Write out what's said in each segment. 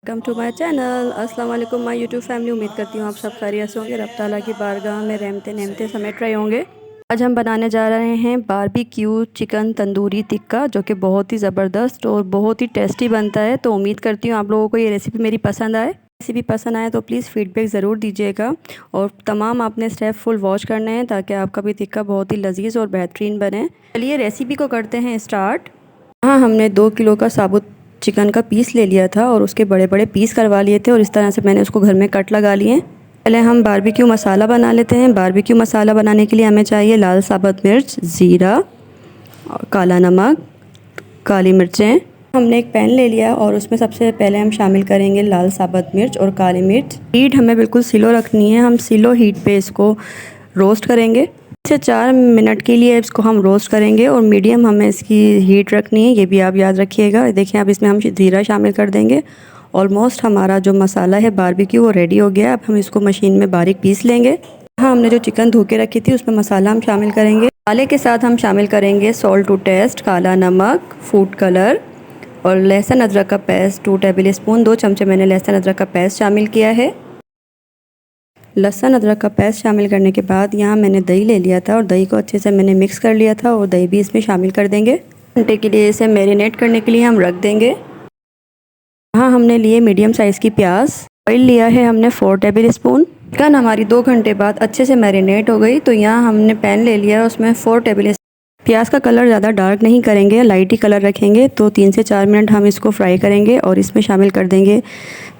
Welcome to my channel. अस्सलाम वालेकुम my YouTube family. उम्मीद करती हूँ आप सब खैरियत से होंगे। रब ताला की बारगाह में रहमते नेमते समेट रहे होंगे। आज हम बनाने जा रहे हैं बारबेक्यू चिकन तंदूरी टिक्का, जो कि बहुत ही ज़बरदस्त और बहुत ही टेस्टी बनता है। तो उम्मीद करती हूँ आप लोगों को ये रेसिपी मेरी पसंद आए। रेसिपी पसंद आए तो प्लीज़ फीडबैक ज़रूर दीजिएगा और तमाम आपने स्टेप फुल वॉच करने हैं ताकि आपका भी टिक्का बहुत ही लजीज और बेहतरीन बने। चलिए रेसिपी को करते हैं स्टार्ट। हाँ, हमने 2 किलो का साबुत चिकन का पीस ले लिया था और उसके बड़े बड़े पीस करवा लिए थे और इस तरह से मैंने उसको घर में कट लगा लिए। पहले हम बारबेक्यू मसाला बना लेते हैं। बारबेक्यू मसाला बनाने के लिए हमें चाहिए लाल साबुत मिर्च, ज़ीरा, और काला नमक, काली मिर्चें। हमने एक पैन ले लिया और उसमें सबसे पहले हम शामिल करेंगे लाल साबुत मिर्च और काली मिर्च। हीट हमें बिल्कुल स्लो रखनी है। हम स्लो हीट पे इसको रोस्ट करेंगे। 4 मिनट के लिए इसको हम रोस्ट करेंगे और मीडियम हमें इसकी हीट रखनी है, ये भी आप याद रखिएगा। देखिए अब इसमें हम ज़ीरा शामिल कर देंगे। ऑलमोस्ट हमारा जो मसाला है बारबेक्यू वो रेडी हो गया। अब हम इसको मशीन में बारीक पीस लेंगे। हाँ, हमने जो चिकन धो के रखी थी उसमें मसाला हम शामिल करेंगे। मसाले के साथ हम शामिल करेंगे सॉल्ट टू टेस्ट, काला नमक, फूड कलर और लहसुन अदरक का पेस्ट 2 टेबल स्पून। 2 चमचे मैंने लहसुन अदरक का पेस्ट शामिल किया है। लहसुन अदरक का पेस्ट शामिल करने के बाद यहाँ मैंने दही ले लिया था और दही को अच्छे से मैंने मिक्स कर लिया था और दही भी इसमें शामिल कर देंगे। घंटे के लिए इसे मैरिनेट करने के लिए हम रख देंगे। यहाँ हमने लिए मीडियम साइज़ की प्याज। ऑयल लिया है हमने 4 टेबल स्पून। चिकन हमारी 2 घंटे बाद अच्छे से मैरिनेट हो गई। तो यहाँ हमने पैन ले लिया, उसमें 4 टेबल। प्याज का कलर ज़्यादा डार्क नहीं करेंगे, लाइट ही कलर रखेंगे। तो 3 से 4 मिनट हम इसको फ्राई करेंगे और इसमें शामिल कर देंगे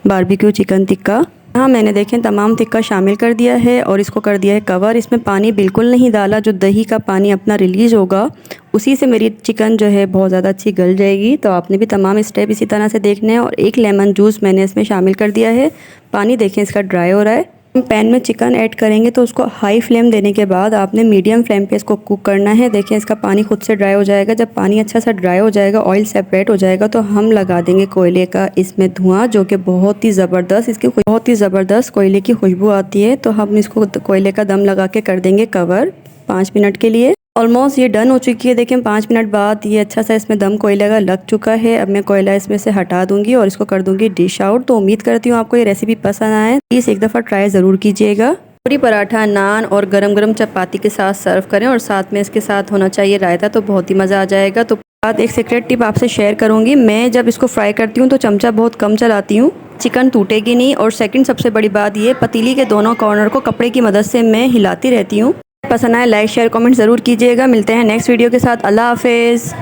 बारबेक्यू चिकन टिक्का। हाँ, मैंने देखें तमाम टिक्का शामिल कर दिया है और इसको कर दिया है कवर। इसमें पानी बिल्कुल नहीं डाला, जो दही का पानी अपना रिलीज़ होगा उसी से मेरी चिकन जो है बहुत ज़्यादा अच्छी गल जाएगी। तो आपने भी तमाम स्टेप इसी तरह से देखने हैं। और 1 लेमन जूस मैंने इसमें शामिल कर दिया है। पानी देखें इसका ड्राई हो रहा है। हम पैन में चिकन ऐड करेंगे तो उसको हाई फ्लेम देने के बाद आपने मीडियम फ्लेम पे इसको कुक करना है। देखें इसका पानी खुद से ड्राई हो जाएगा। जब पानी अच्छा सा ड्राई हो जाएगा, ऑयल सेपरेट हो जाएगा, तो हम लगा देंगे कोयले का इसमें धुआं, जो कि बहुत ही ज़बरदस्त, इसकी बहुत ही ज़बरदस्त कोयले की खुशबू आती है। तो हम इसको कोयले का दम लगा के कर देंगे कवर 5 मिनट के लिए। ऑलमोस्ट ये डन हो चुकी है। देखें 5 मिनट बाद ये अच्छा सा इसमें दम कोयले का लग चुका है। अब मैं कोयला इसमें से हटा दूंगी और इसको कर दूंगी डिश आउट। तो उम्मीद करती हूँ आपको ये रेसिपी पसंद आए। प्लीज़ एक दफ़ा ट्राई ज़रूर कीजिएगा। पूरी पराठा, नान और गरम गरम चपाती के साथ सर्व करें और साथ में इसके साथ होना चाहिए रायता, तो बहुत ही मज़ा आ जाएगा। तो बात एक सीक्रेट टिप आपसे शेयर करूँगी। मैं जब इसको फ्राई करती हूँ तो चमचा बहुत कम चलाती हूँ, चिकन टूटेगी नहीं। और सेकंड सबसे बड़ी बात ये, पतीली के दोनों कॉर्नर को कपड़े की मदद से मैं हिलाती रहती हूँ। पसंद आए लाइक शेयर कमेंट ज़रूर कीजिएगा। मिलते हैं नेक्स्ट वीडियो के साथ। अल्लाह हाफिज़।